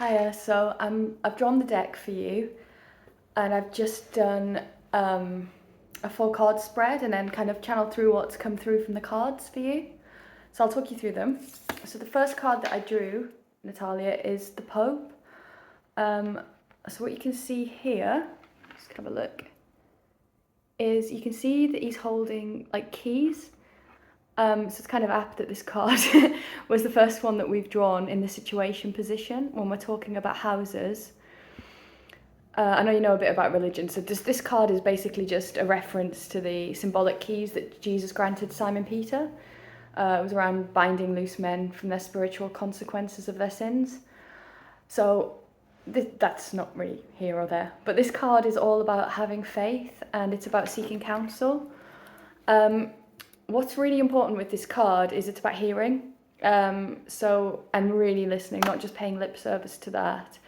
Hiya, so I've drawn the deck for you, and I've just done a full card spread and then kind of channeled through what's come through from the cards for you. So I'll talk you through them. So the first card that I drew, Natalia, is the Pope. So what you can see here, just have a look, is you can see that he's holding like keys. So it's kind of apt that this card was the first one that we've drawn in the situation position when we're talking about houses. I know you know a bit about religion, so this card is basically just a reference to the symbolic keys that Jesus granted Simon Peter. It was around binding loose men from their spiritual consequences of their sins. So that's not really here or there, but this card is all about having faith and it's about seeking counsel. What's really important with this card is it's about hearing, and really listening, not just paying lip service to that.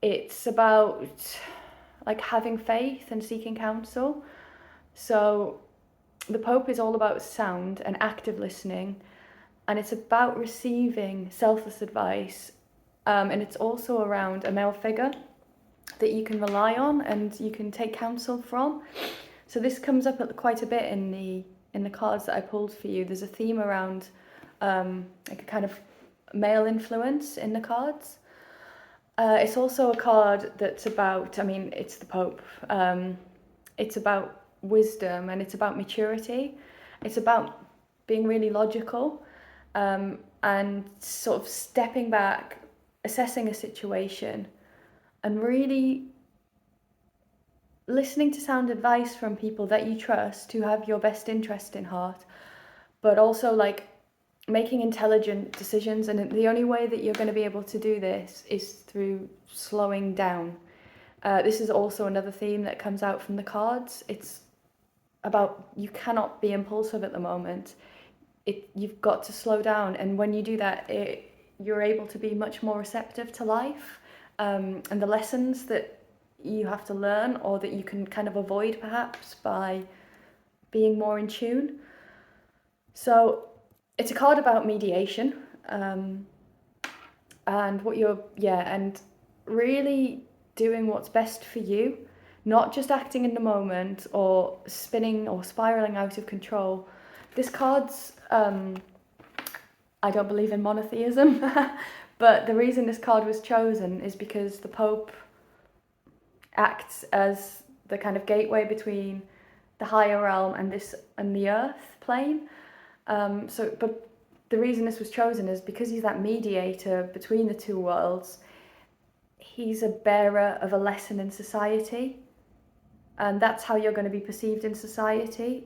It's about like having faith and seeking counsel. So the Pope is all about sound and active listening, and it's about receiving selfless advice, and it's also around a male figure that you can rely on and you can take counsel from. So this comes up quite a bit in the cards that I pulled for you. There's a theme around like a kind of male influence in the cards. It's also a card that's about, it's the Pope. It's about wisdom and it's about maturity. It's about being really logical and sort of stepping back, assessing a situation and really listening to sound advice from people that you trust who have your best interest in heart, but also like making intelligent decisions. And the only way that you're going to be able to do this is through slowing down. This is also another theme that comes out from the cards. It's about you cannot be impulsive at the moment. You've got to slow down, and when you do that, you're able to be much more receptive to life and the lessons that you have to learn or that you can kind of avoid perhaps by being more in tune. So it's a card about mediation and and really doing what's best for you, not just acting in the moment or spinning or spiraling out of control. This card's, I don't believe in monotheism, but the reason this card was chosen is because the Pope acts as the kind of gateway between the higher realm and the earth plane. But the reason this was chosen is because he's that mediator between the two worlds. He's a bearer of a lesson in society, and that's how you're going to be perceived in society.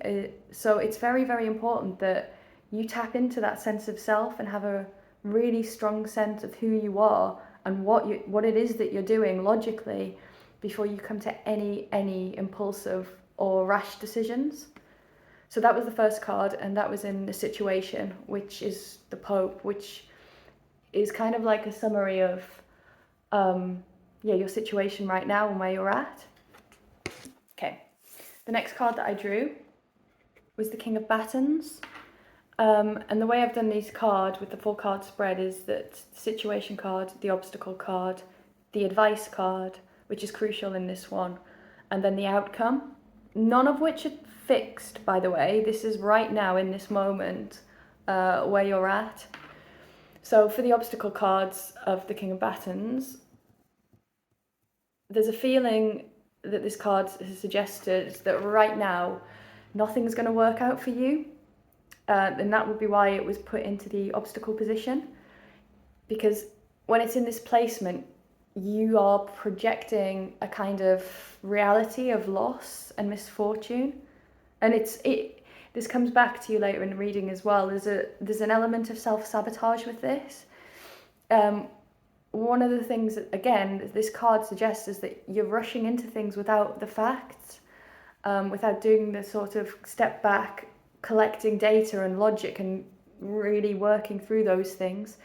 So it's very, very important that you tap into that sense of self and have a really strong sense of who you are and what it is that you're doing logically before you come to any impulsive or rash decisions. So that was the first card, and that was in the situation, which is the Pope, which is kind of like a summary of your situation right now and where you're at. Okay, the next card that I drew was the King of Batons. And the way I've done these cards with the full card spread is that the situation card, the obstacle card, the advice card, which is crucial in this one, and then the outcome, none of which are fixed, by the way. This is right now in this moment where you're at. So for the obstacle cards of the King of Batons, there's a feeling that this card has suggested that right now nothing's going to work out for you, and that would be why it was put into the obstacle position, because when it's in this placement you are projecting a kind of reality of loss and misfortune, and this comes back to you later in the reading as well. There's an element of self-sabotage with this. One of the things that, again, this card suggests is that you're rushing into things without the facts, without doing the sort of step back, collecting data and logic and really working through those things.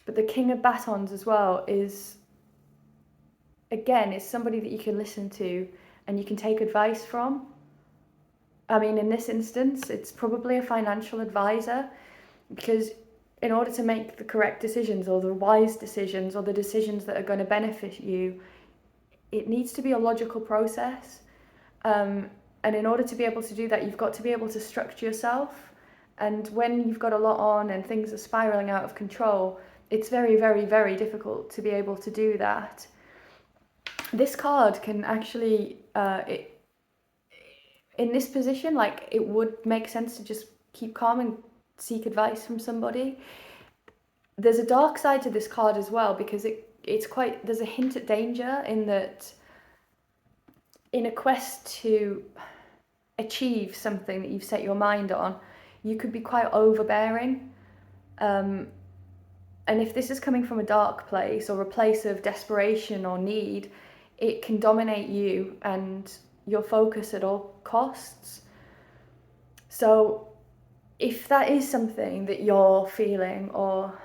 But the King of Batons as well is somebody that you can listen to and you can take advice from. In this instance, it's probably a financial advisor, because in order to make the correct decisions or the wise decisions or the decisions that are going to benefit you, it needs to be a logical process. And in order to be able to do that, you've got to be able to structure yourself. And when you've got a lot on and things are spiraling out of control, it's very, very, very difficult to be able to do that. This card can actually, in this position, like, it would make sense to just keep calm and seek advice from somebody. There's a dark side to this card as well, because it's quite, there's a hint at danger in that in a quest to achieve something that you've set your mind on, you could be quite overbearing. And if this is coming from a dark place or a place of desperation or need, it can dominate you and your focus at all costs. So if that is something that you're feeling, or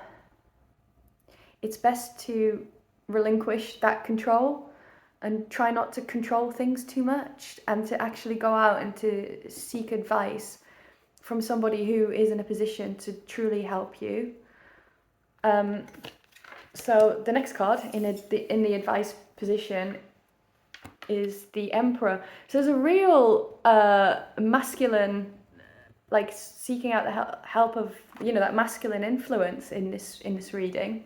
it's best to relinquish that control and try not to control things too much, and to actually go out and to seek advice from somebody who is in a position to truly help you. So the next card in the advice position is the Emperor. So there's a real masculine, like, seeking out the help of, that masculine influence in this reading.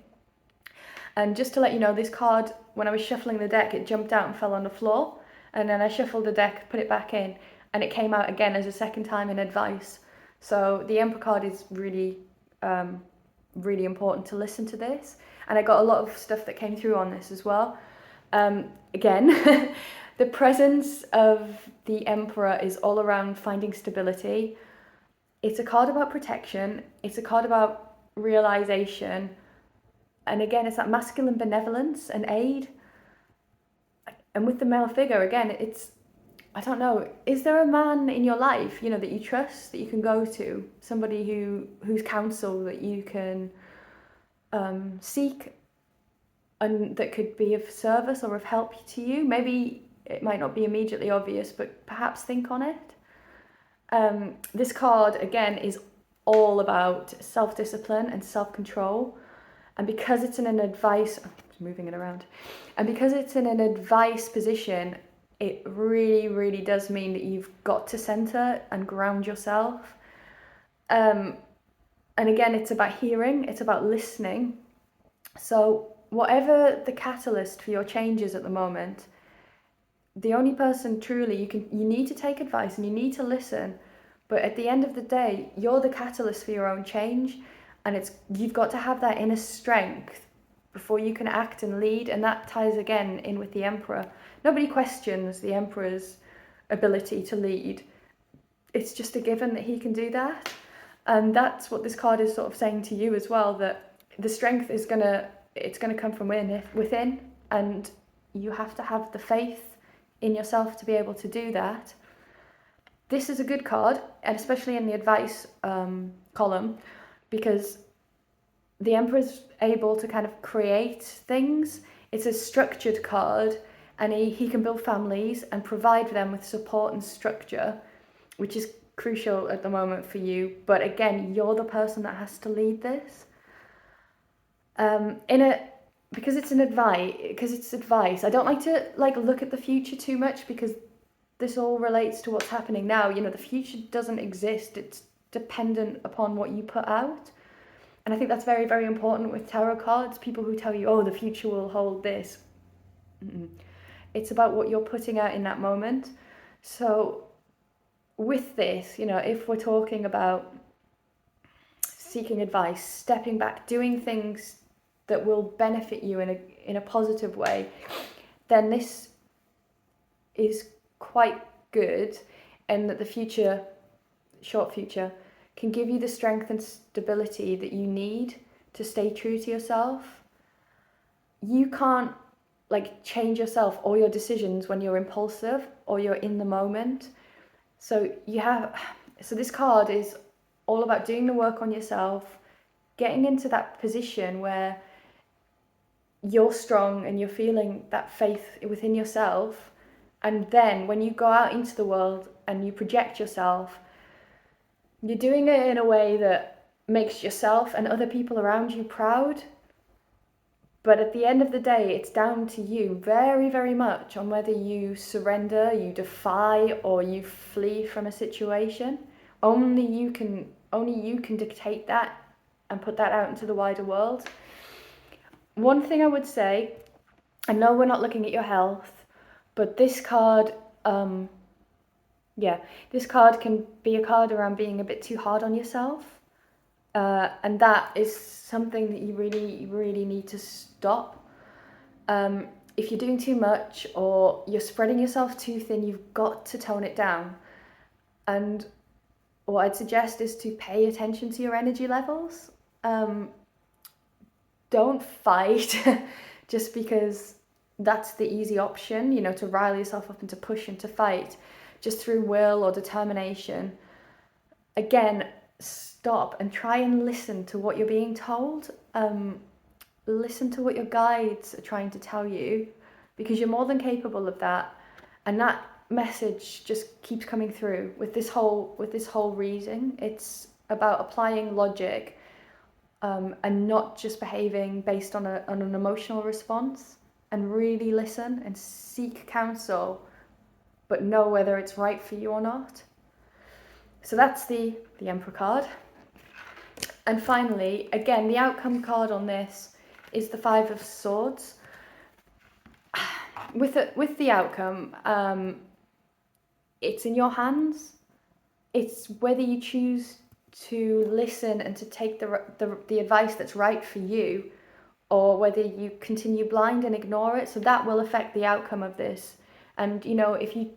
And just to let you know, this card, when I was shuffling the deck, it jumped out and fell on the floor. And then I shuffled the deck, put it back in, and it came out again as a second time in advice. So the Emperor card is really, really important to listen to this. And I got a lot of stuff that came through on this as well. Again, the presence of the Emperor is all around finding stability. It's a card about protection. It's a card about realization. And again, it's that masculine benevolence and aid. And with the male figure, again, it's, I don't know, is there a man in your life, that you trust, that you can go to? Somebody whose counsel that you can seek, and that could be of service or of help to you? Maybe it might not be immediately obvious, but perhaps think on it. This card, again, is all about self-discipline and self-control. And because it's in an advice, moving it around, and because it's in an advice position, it really, really does mean that you've got to center and ground yourself. And again, it's about hearing, it's about listening. So whatever the catalyst for your changes at the moment, the only person truly you need to take advice and you need to listen. But at the end of the day, you're the catalyst for your own change. And you've got to have that inner strength before you can act and lead. And that ties again in with the Emperor. Nobody questions the Emperor's ability to lead. It's just a given that he can do that. And that's what this card is sort of saying to you as well, that the strength is it's gonna come from within, and you have to have the faith in yourself to be able to do that. This is a good card, and especially in the advice column, because the Emperor's able to kind of create things. It's a structured card, and he can build families and provide them with support and structure, which is crucial at the moment for you. But again, you're the person that has to lead this. Because it's advice. I don't like to look at the future too much, because this all relates to what's happening now. The future doesn't exist. It's dependent upon what you put out. And I think that's very, very important with tarot cards. People who tell you, oh, the future will hold this. It's about what you're putting out in that moment. So with this, if we're talking about seeking advice, stepping back, doing things that will benefit you in a positive way, then this is quite good, and that the future, short future, can give you the strength and stability that you need to stay true to yourself. You can't change yourself or your decisions when you're impulsive or you're in the moment. So this card is all about doing the work on yourself, getting into that position where you're strong and you're feeling that faith within yourself. And then when you go out into the world and you project yourself, you're doing it in a way that makes yourself and other people around you proud. But at the end of the day, it's down to you very, very much on whether you surrender, you defy, or you flee from a situation. Only you can dictate that and put that out into the wider world. One thing I would say, I know we're not looking at your health, but this card, this card can be a card around being a bit too hard on yourself. And that is something that you really, really need to stop. If you're doing too much or you're spreading yourself too thin, you've got to tone it down. And what I'd suggest is to pay attention to your energy levels. Don't fight just because that's the easy option, you know, to rile yourself up and to push and to fight just through will or determination. Again, stop and try and listen to what you're being told. Listen to what your guides are trying to tell you, because you're more than capable of that. And that message just keeps coming through with this whole reading. It's about applying logic, and not just behaving based on an emotional response, and really listen and seek counsel, but know whether it's right for you or not. So that's the Emperor card. And finally, again, the outcome card on this is the Five of Swords. With the outcome, it's in your hands. It's whether you choose to listen and to take the advice that's right for you, or whether you continue blind and ignore it. So that will affect the outcome of this. And, you know, if you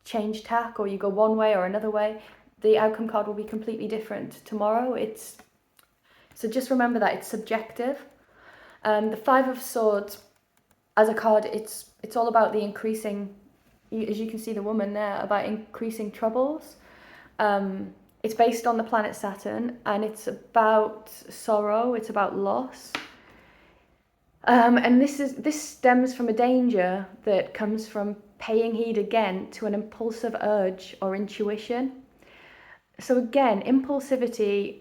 change tack or you go one way or another way, the outcome card will be completely different tomorrow. So just remember that it's subjective. The Five of Swords, as a card, it's all about the increasing, as you can see the woman there, about increasing troubles. It's based on the planet Saturn, and it's about sorrow, it's about loss. And this stems from a danger that comes from paying heed again to an impulsive urge or intuition. So again, impulsivity,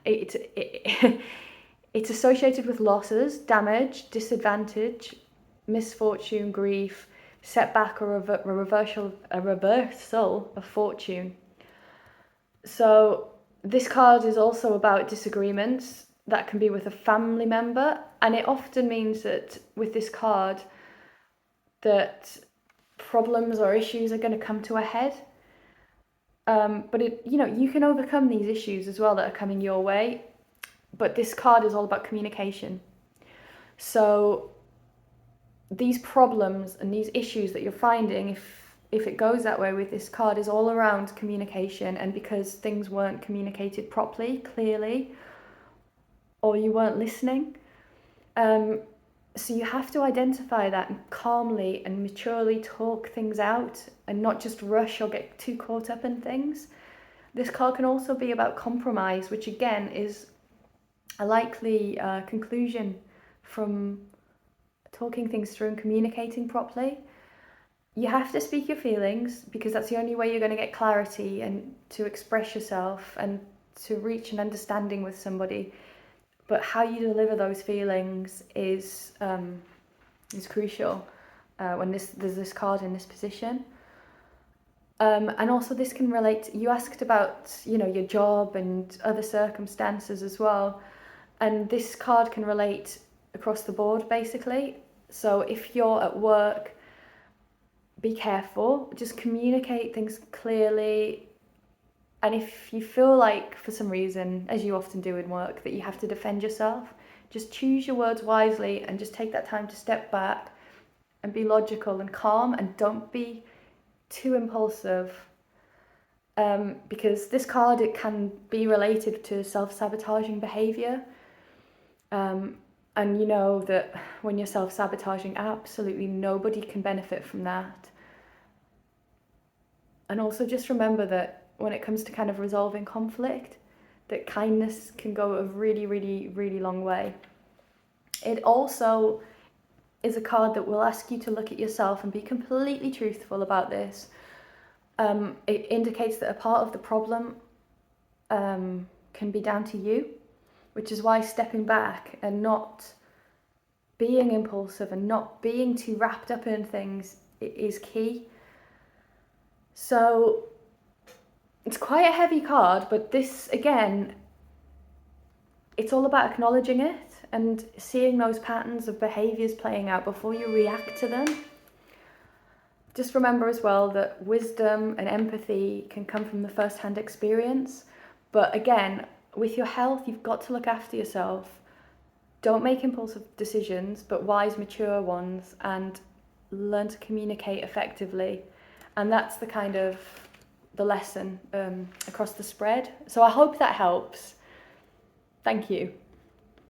it's associated with losses, damage, disadvantage, misfortune, grief, setback, or a reversal of fortune. So this card is also about disagreements that can be with a family member, and it often means that with this card that problems or issues are going to come to a head. But you can overcome these issues as well that are coming your way. But this card is all about communication. So these problems and these issues that you're finding, if it goes that way with this card, is all around communication, and because things weren't communicated properly, clearly, or you weren't listening. So you have to identify that and calmly and maturely talk things out, and not just rush or get too caught up in things. This card can also be about compromise, which again is a likely conclusion from talking things through and communicating properly. You have to speak your feelings, because that's the only way you're going to get clarity and to express yourself and to reach an understanding with somebody. But how you deliver those feelings is crucial when there's this card in this position. And also this can relate, you asked about, your job and other circumstances as well. And this card can relate across the board, basically. So if you're at work, be careful, just communicate things clearly. And if you feel like, for some reason, as you often do in work, that you have to defend yourself, just choose your words wisely and just take that time to step back and be logical and calm, and don't be too impulsive. Because this card, it can be related to self-sabotaging behaviour. And you know that when you're self-sabotaging, absolutely nobody can benefit from that. And also just remember that when it comes to kind of resolving conflict, that kindness can go a really, really, really long way. It also is a card that will ask you to look at yourself and be completely truthful about this. It indicates that a part of the problem can be down to you, which is why stepping back and not being impulsive and not being too wrapped up in things is key. So it's quite a heavy card, but this, again, it's all about acknowledging it and seeing those patterns of behaviours playing out before you react to them. Just remember as well that wisdom and empathy can come from the first-hand experience. But again, with your health, you've got to look after yourself. Don't make impulsive decisions, but wise, mature ones, and learn to communicate effectively. And that's the kind of the lesson across the spread. So I hope that helps. Thank you.